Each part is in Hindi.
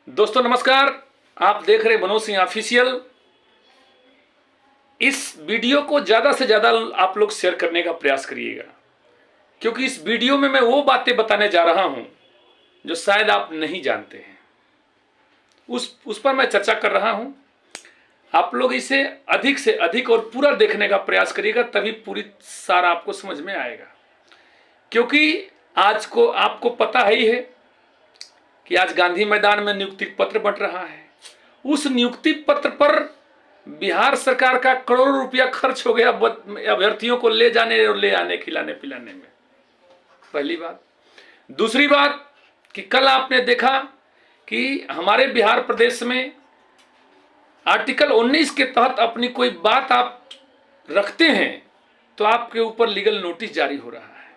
दोस्तों नमस्कार। आप देख रहे मनोज सिंह ऑफिशियल। इस वीडियो को ज़्यादा से ज़्यादा आप लोग शेयर करने का प्रयास करिएगा, क्योंकि इस वीडियो में मैं वो बातें बताने जा रहा हूं जो शायद आप नहीं जानते हैं। उस पर मैं चर्चा कर रहा हूं। आप लोग इसे अधिक से अधिक और पूरा देखने का प्रयास करिएगा, तभी पूरी सारा आपको समझ में आएगा। क्योंकि आज को आपको पता ही है कि आज गांधी मैदान में नियुक्ति पत्र बंट रहा है। उस नियुक्ति पत्र पर बिहार सरकार का करोड़ों रुपया खर्च हो गया अभ्यर्थियों को ले जाने और ले आने, खिलाने पिलाने में। पहली बात। दूसरी बात कि कल आपने देखा कि हमारे बिहार प्रदेश में आर्टिकल 19 के तहत अपनी कोई बात आप रखते हैं तो आपके ऊपर लीगल नोटिस जारी हो रहा है।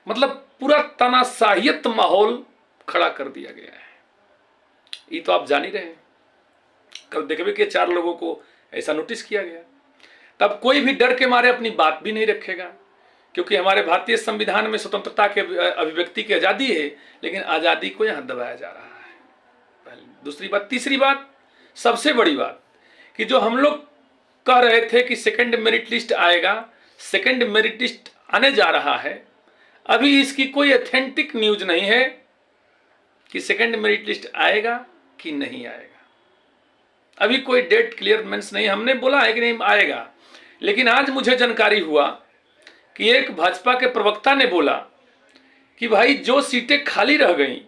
मतलब पूरा तानाशाहियत माहौल खड़ा कर दिया गया है। ये तो आप जान ही रहे हैं। कल देखे कि 4 लोगों को ऐसा नोटिस किया गया। तब कोई भी डर के मारे अपनी बात भी नहीं रखेगा, क्योंकि हमारे भारतीय संविधान में स्वतंत्रता के अभिव्यक्ति की आज़ादी है, लेकिन आज़ादी को यहाँ दबाया जा रहा है। पहली। दूसरी बात। तीसरी बात, सबसे बड़ी बात कि जो हम लोग कह रहे थे कि सेकंड मेरिट लिस्ट आएगा, सेकंड मेरिट लिस्ट आने जा रहा है। अभी इसकी कोई ऑथेंटिक न्यूज नहीं है कि सेकंड मेरिट लिस्ट आएगा कि नहीं आएगा। अभी कोई डेट क्लियर मींस नहीं। हमने बोला है कि नहीं आएगा, लेकिन आज मुझे जानकारी हुआ कि एक भाजपा के प्रवक्ता ने बोला कि भाई जो सीटें खाली रह गई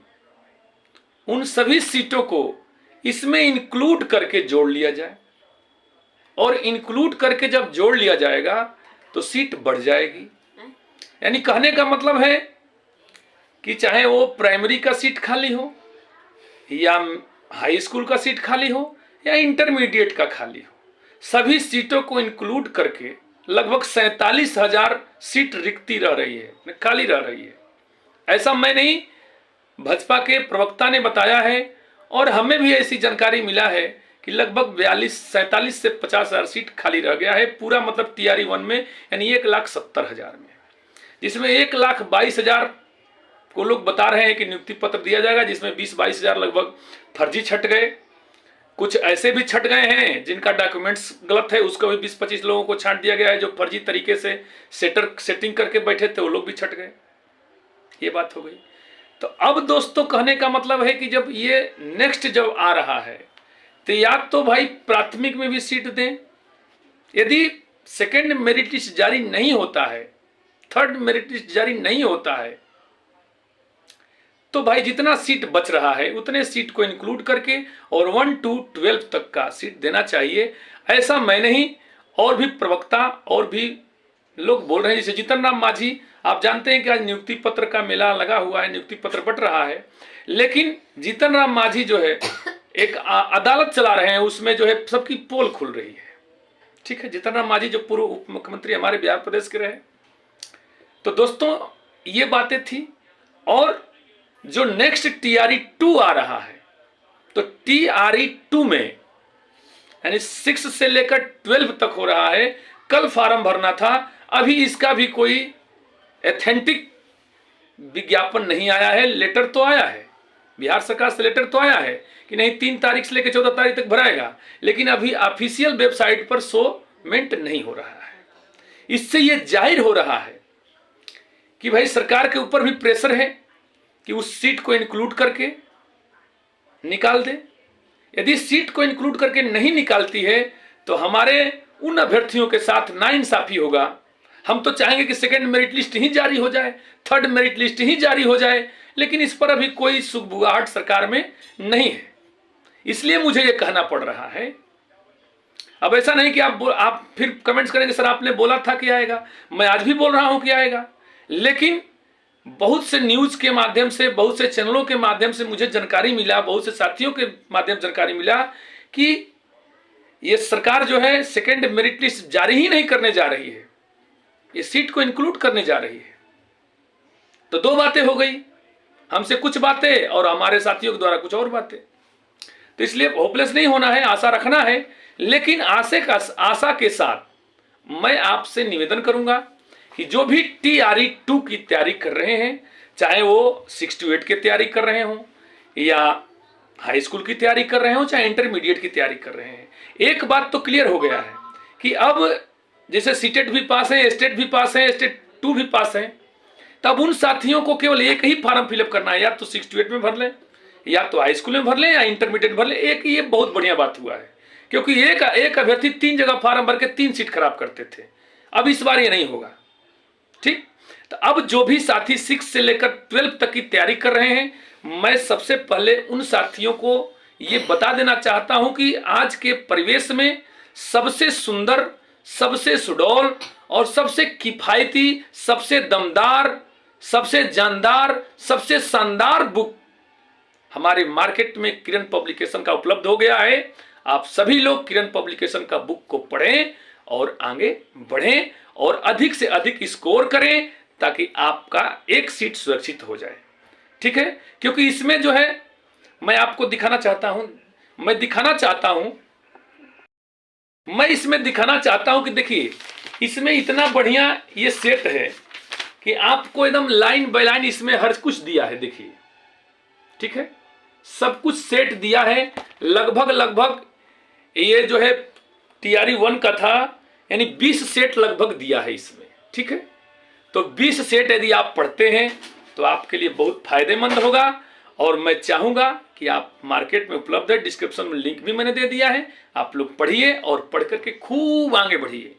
उन सभी सीटों को इसमें इंक्लूड करके जोड़ लिया जाए, और इंक्लूड करके जब जोड़ लिया जाएगा तो सीट बढ़ जाएगी। यानी कहने का मतलब है कि चाहे वो प्राइमरी का सीट खाली हो, या हाई स्कूल का सीट खाली हो, या इंटरमीडिएट का खाली हो, सभी सीटों को इंक्लूड करके लगभग 47,000 सीट रिक्ति रह रही है, खाली रह रही है। ऐसा मैं नहीं, भाजपा के प्रवक्ता ने बताया है, और हमें भी ऐसी जानकारी मिला है कि लगभग 47 से 50,000 सीट खाली रह गया है पूरा, मतलब TRE 1 में, यानी 1,70,000 में, जिसमें 1,22,000 को लोग बता रहे हैं कि नियुक्ति पत्र दिया जाएगा, जिसमें 20-22,000 लगभग फर्जी छट गए। कुछ ऐसे भी छट गए हैं जिनका डॉक्यूमेंट्स गलत है, उसको भी 20-25 लोगों को छांट दिया गया है। जो फर्जी तरीके से सेटिंग करके बैठे थे वो लोग भी छट गए। ये बात हो गई। तो अब दोस्तों कहने का मतलब है कि जब ये नेक्स्ट जब आ रहा है तो या तो भाई प्राथमिक में भी सीट दें। यदि सेकेंड मेरिट लिस्ट जारी नहीं होता है, थर्ड मेरिट लिस्ट जारी नहीं होता है, तो भाई जितना सीट बच रहा है उतने सीट को इंक्लूड करके और 1 to 12 तक का सीट देना चाहिए। ऐसा मैं नहीं, और भी प्रवक्ता और भी लोग बोल रहे हैं। जैसे जीतन राम मांझी, आप जानते हैं कि आज नियुक्ति पत्र का मेला लगा हुआ है, नियुक्ति पत्र बंट रहा है, लेकिन जीतन राम मांझी जो है एक अदालत चला रहे हैं, उसमें जो है सबकी पोल खुल रही है। ठीक है, जीतन राम मांझी जो पूर्व उप मुख्यमंत्री हमारे बिहार प्रदेश के रहे। तो दोस्तों ये बातें थी। और जो नेक्स्ट TRE 2 आ रहा है, तो TRE 2 में यानी 6 से लेकर 12 तक हो रहा है। कल फॉर्म भरना था, अभी इसका भी कोई एथेंटिक विज्ञापन नहीं आया है। लेटर तो आया है, बिहार सरकार से लेटर तो आया है कि नहीं 3 तारीख से लेकर 14 तारीख तक भराएगा, लेकिन अभी ऑफिशियल वेबसाइट पर शोमेंट नहीं हो रहा है। इससे यह जाहिर हो रहा है कि भाई सरकार के ऊपर भी प्रेशर है कि उस सीट को इंक्लूड करके निकाल दे। यदि सीट को इंक्लूड करके नहीं निकालती है तो हमारे उन अभ्यर्थियों के साथ नाइंसाफी होगा। हम तो चाहेंगे कि सेकंड मेरिट लिस्ट ही जारी हो जाए, थर्ड मेरिट लिस्ट ही जारी हो जाए, लेकिन इस पर अभी कोई सुगबुगाहट सरकार में नहीं है। इसलिए मुझे यह कहना पड़ रहा है। अब ऐसा नहीं कि आप फिर कमेंट्स करेंगे सर आपने बोला था कि आएगा। मैं आज भी बोल रहा हूं कि आएगा, लेकिन बहुत से न्यूज के माध्यम से, बहुत से चैनलों के माध्यम से मुझे जानकारी मिला, बहुत से साथियों के माध्यम से जानकारी मिला कि ये सरकार जो है सेकंड मेरिट लिस्ट जारी ही नहीं करने जा रही है, ये सीट को इंक्लूड करने जा रही है। तो 2 बातें हो गई, हमसे कुछ बातें और हमारे साथियों के द्वारा कुछ और बातें। तो इसलिए होपलेस नहीं होना है, आशा रखना है, लेकिन आशा के साथ मैं आपसे निवेदन करूंगा कि जो भी TRE 2 की तैयारी कर रहे हैं, चाहे वो 6 to 8 की तैयारी कर रहे हों या हाई स्कूल की तैयारी कर रहे हो चाहे इंटरमीडिएट की तैयारी कर रहे हैं, एक बात तो क्लियर हो गया है कि अब जैसे सीटेट भी पास है, स्टेट भी पास है, स्टेट 2 भी पास है, तब उन साथियों को केवल एक ही फॉर्म फिलअप करना है, या तो 6 to 8 में भर लें, या तो हाई स्कूल में भर लें, या इंटरमीडिएट भर लें। एक ये बहुत बढ़िया बात हुआ है, क्योंकि एक अभ्यर्थी 3 जगह फॉर्म भर के 3 सीट खराब करते थे। अब इस बार ये नहीं होगा। ठीक, तो अब जो भी साथी 6 से लेकर 12 तक की तैयारी कर रहे हैं, मैं सबसे पहले उन साथियों को ये बता देना चाहता हूं कि आज के परिवेश में सबसे सुंदर, सबसे सुडौल और सबसे किफायती, सबसे दमदार, सबसे जानदार, सबसे शानदार बुक हमारे मार्केट में किरण पब्लिकेशन का उपलब्ध हो गया है। आप सभी लोग किरण पब्लिकेशन का बुक को पढ़ें और आगे बढ़ें और अधिक से अधिक स्कोर करें, ताकि आपका एक सीट सुरक्षित हो जाए। ठीक है, क्योंकि इसमें जो है मैं आपको दिखाना चाहता हूं, मैं इसमें दिखाना चाहता हूं कि देखिए, इसमें इतना बढ़िया ये सेट है कि आपको एकदम लाइन बाय लाइन इसमें हर कुछ दिया है। देखिए, ठीक है, सब कुछ सेट दिया है। लगभग ये जो है तैयारी 1 का था, यानी 20 सेट लगभग दिया है इसमें। ठीक है, तो 20 सेट यदि आप पढ़ते हैं तो आपके लिए बहुत फायदेमंद होगा, और मैं चाहूंगा कि आप मार्केट में उपलब्ध है, डिस्क्रिप्शन में लिंक भी मैंने दे दिया है, आप लोग पढ़िए और पढ़ करके खूब आगे बढ़िए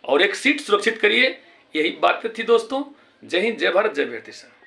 और एक सीट सुरक्षित करिए। यही बातें थी दोस्तों। जय हिंद, जय भारत, जय भारत।